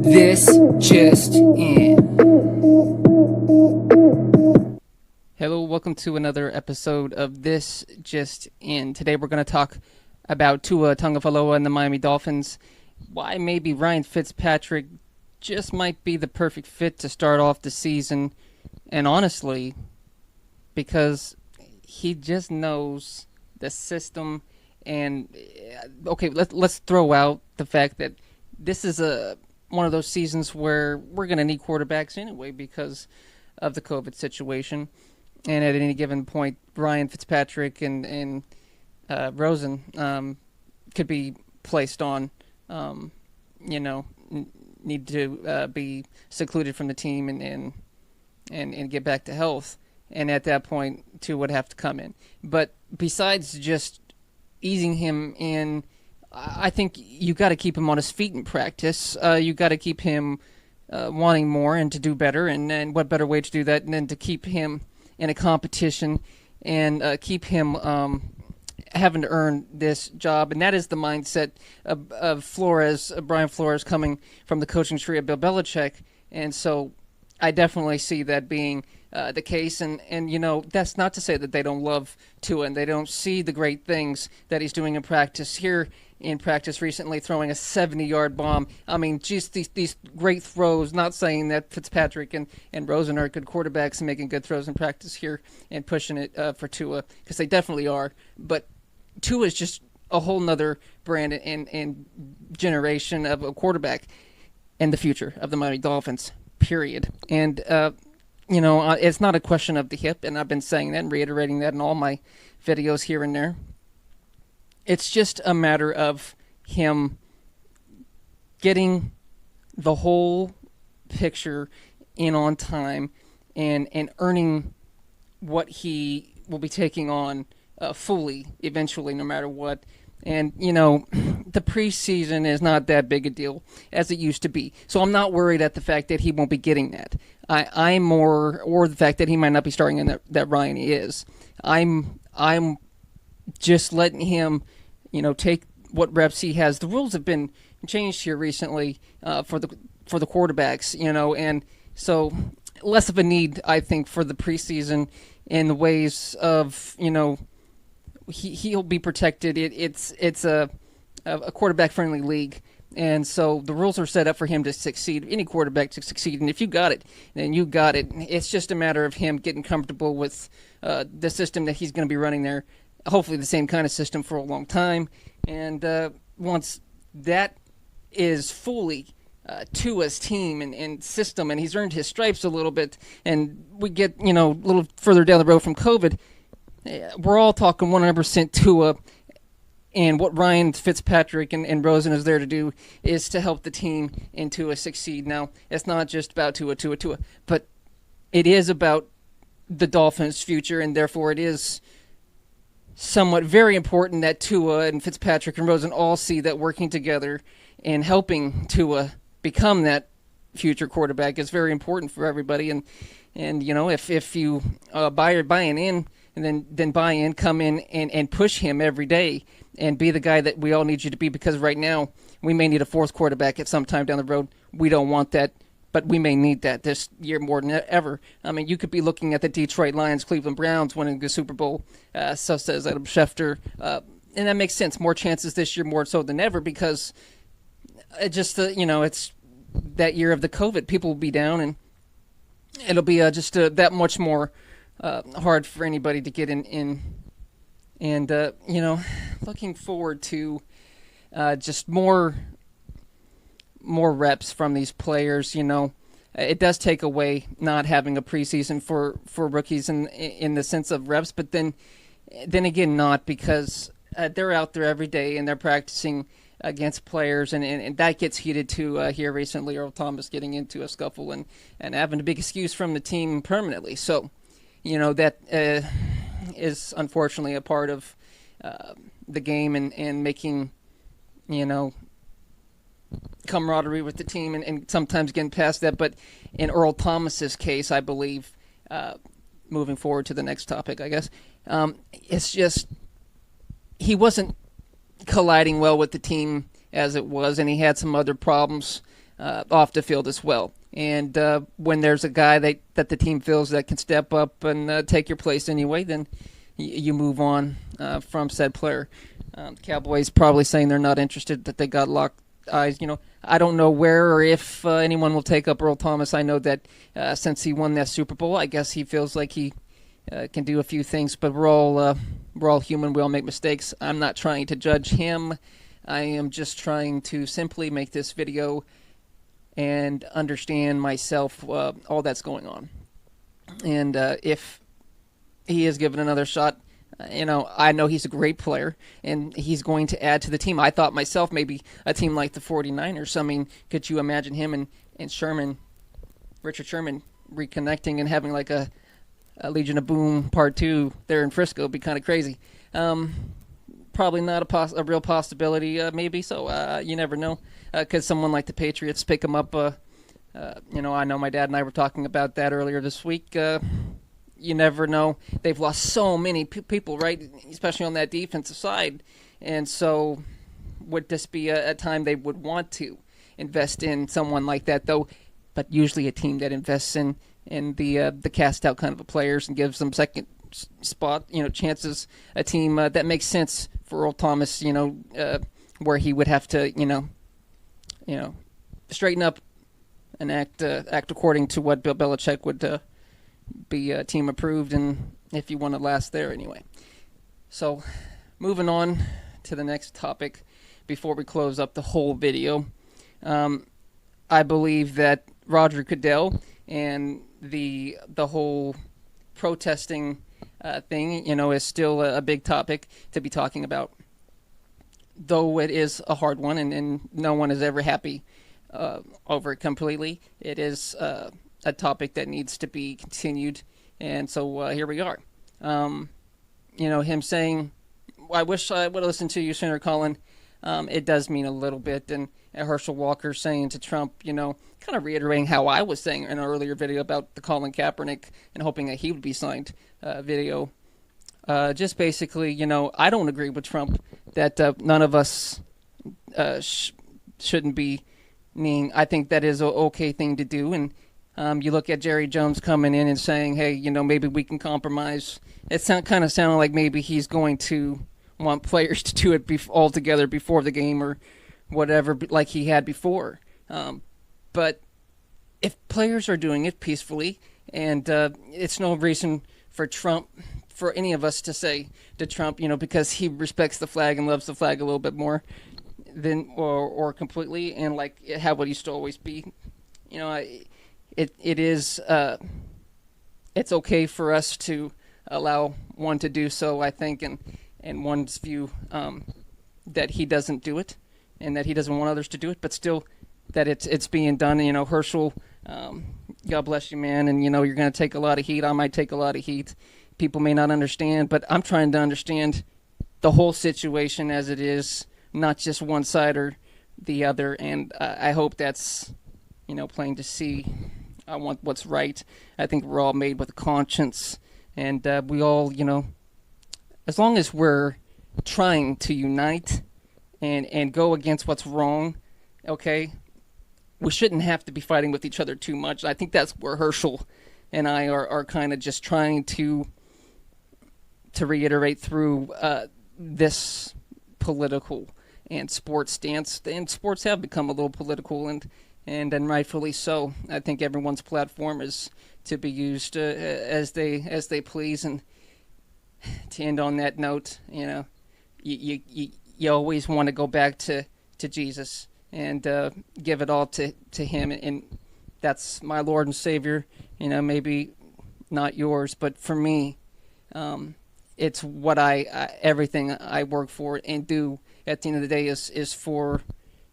This just in. Hello, welcome to another episode of This Just In. Today we're going to talk about Tua Tagovailoa and the Miami Dolphins. Why maybe Ryan Fitzpatrick just might be the perfect fit to start off the season. And honestly, because he just knows the system. And okay, let's throw out the fact that this is one of those seasons where we're going to need quarterbacks anyway because of the COVID situation. And at any given point, Ryan Fitzpatrick and Rosen could be placed on, need to be secluded from the team and get back to health. And at that point, Tua would have to come in. But besides just easing him in, I think you got to keep him on his feet in practice. You got to keep him wanting more and to do better. And what better way to do that than to keep him in a competition and keep him having to earn this job. And that is the mindset of Flores, Brian Flores, coming from the coaching tree of Bill Belichick. And so I definitely see that being the case, and that's not to say that they don't love Tua and they don't see the great things that he's doing in practice. Here in practice recently, throwing a 70-yard bomb. I mean, just these great throws. Not saying that Fitzpatrick and Rosen are good quarterbacks and making good throws in practice here and pushing it for Tua, because they definitely are. But Tua is just a whole nother brand and generation of a quarterback and the future of the Miami Dolphins, period. And it's not a question of the hip, and I've been saying that and reiterating that in all my videos here and there. It's just a matter of him getting the whole picture in on time and earning what he will be taking on fully eventually, no matter what. And, the preseason is not that big a deal as it used to be. So I'm not worried at the fact that he won't be getting that. I'm more, or the fact that he might not be starting in that Ryan is. I'm just letting him, take what reps he has. The rules have been changed here recently for the quarterbacks, and so less of a need, I think, for the preseason in the ways of, he'll be protected. It's a quarterback-friendly league, and so the rules are set up for him to succeed, any quarterback to succeed. And if you got it, then you got it. It's just a matter of him getting comfortable with the system that he's going to be running there, hopefully the same kind of system for a long time. And once that is fully Tua's team and system, and he's earned his stripes a little bit, and we get, a little further down the road from COVID, we're all talking 100% Tua, and what Ryan Fitzpatrick and Rosen is there to do is to help the team and Tua succeed. Now, it's not just about Tua, but it is about the Dolphins' future, and therefore it is somewhat very important that Tua and Fitzpatrick and Rosen all see that working together and helping Tua become that future quarterback is very important for everybody. And if you buying in, and then buy in, come in and push him every day and be the guy that we all need you to be, because right now we may need a fourth quarterback at some time down the road. We don't want that, but we may need that this year more than ever. I mean, you could be looking at the Detroit Lions, Cleveland Browns winning the Super Bowl, so says Adam Schefter, and that makes sense. More chances this year, more so than ever, because it's that year of the COVID. People will be down, and it'll be just that much more hard for anybody to get in. And looking forward to just more reps from these players. It does take away not having a preseason for rookies in the sense of reps, but then again not, because they're out there every day and they're practicing against players, and that gets heated too. Here recently, Earl Thomas getting into a scuffle and having a big excuse from the team permanently. So that is unfortunately a part of the game and making, camaraderie with the team and sometimes getting past that. But in Earl Thomas's case, I believe, moving forward to the next topic, I guess, it's just he wasn't colliding well with the team as it was, and he had some other problems off the field as well. And when there's a guy that the team feels that can step up and take your place anyway, then you move on from said player. The Cowboys probably saying they're not interested, that they got locked eyes. I don't know where or if anyone will take up Earl Thomas. I know that since he won that Super Bowl, I guess he feels like he can do a few things, but we're all human. We all make mistakes. I'm not trying to judge him. I am just trying to simply make this video and understand myself all that's going on. And if he is given another shot, I know he's a great player, and he's going to add to the team. I thought myself maybe a team like the 49ers. I mean, could you imagine him and Sherman, Richard Sherman, reconnecting and having like a Legion of Boom Part 2 there in Frisco? Would be kind of crazy. Probably not a real possibility, maybe so. You never know. Could someone like the Patriots pick him up? I know my dad and I were talking about that earlier this week. You never know. They've lost so many people, right? Especially on that defensive side. And so would this be a time they would want to invest in someone like that, though? But usually a team that invests in the cast out kind of players and gives them second spot, chances, a team that makes sense for Earl Thomas, where he would have to, straighten up and act according to what Bill Belichick would be team approved, and if you want to last there anyway. So moving on to the next topic before we close up the whole video. I believe that Roger Goodell and the whole protesting thing, is still a big topic to be talking about. Though it is a hard one, and no one is ever happy over it completely. It is a topic that needs to be continued, and so here we are. Him saying, I wish I would have listened to you sooner, Colin. It does mean a little bit. And Herschel Walker saying to Trump, kind of reiterating how I was saying in an earlier video about the Colin Kaepernick and hoping that he would be signed video. Just basically, I don't agree with Trump that none of us shouldn't be kneeling. I think that is an okay thing to do. And you look at Jerry Jones coming in and saying, hey, maybe we can compromise. It kind of sounded like maybe he's going to want players to do it all together before the game or whatever, like he had before. But if players are doing it peacefully, and it's no reason for Trump, for any of us to say to Trump, because he respects the flag and loves the flag a little bit more than or completely, and like how would he still always be, It is it's okay for us to allow one to do so, I think, and one's view that he doesn't do it and that he doesn't want others to do it, but still that it's being done. Herschel, God bless you, man, and you're going to take a lot of heat. I might take a lot of heat. People may not understand, but I'm trying to understand the whole situation as it is, not just one side or the other, and I hope that's plain to see. I want what's right. I think we're all made with a conscience, and we all, as long as we're trying to unite and go against what's wrong, okay, we shouldn't have to be fighting with each other too much. I think that's where Herschel and I are kind of just trying to reiterate through this political and sports stance. And sports have become a little political, and rightfully so. I think everyone's platform is to be used as they please. And to end on that note, you always want to go back to Jesus and give it all to Him, and that's my Lord and Savior. Maybe not yours, but for me, it's what everything I work for and do at the end of the day is for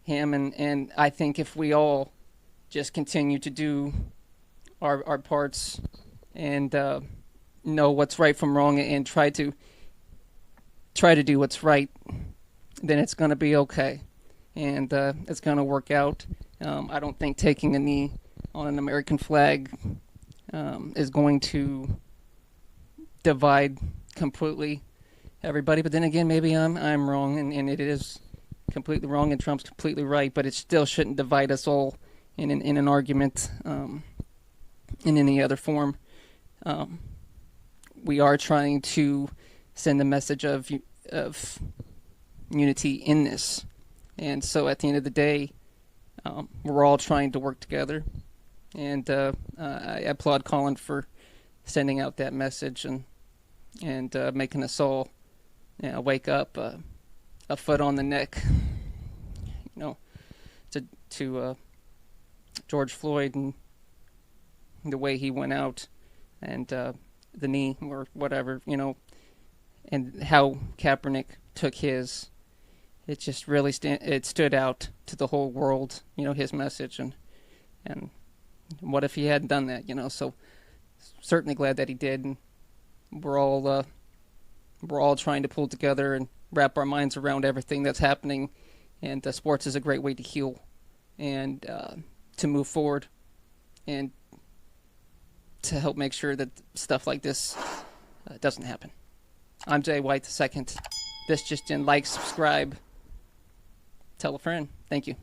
Him, and I think if we all just continue to do our parts and know what's right from wrong and try to do what's right, then it's going to be okay, and it's going to work out. I don't think taking a knee on an American flag is going to divide completely everybody, but then again, maybe I'm wrong, and it is completely wrong and Trump's completely right, but it still shouldn't divide us all in an argument in any other form. We are trying to send a message of unity in this. And so at the end of the day, we're all trying to work together. And I applaud Colin for sending out that message and making us all wake up, a foot on the neck, to George Floyd and the way he went out and the knee or whatever, and how Kaepernick took his. It just really it stood out to the whole world, his message, and what if he hadn't done that, So certainly glad that he did, and we're all trying to pull together and wrap our minds around everything that's happening, and sports is a great way to heal and to move forward and to help make sure that stuff like this doesn't happen. I'm Jay White II. This just in. Like, subscribe, tell a friend. Thank you.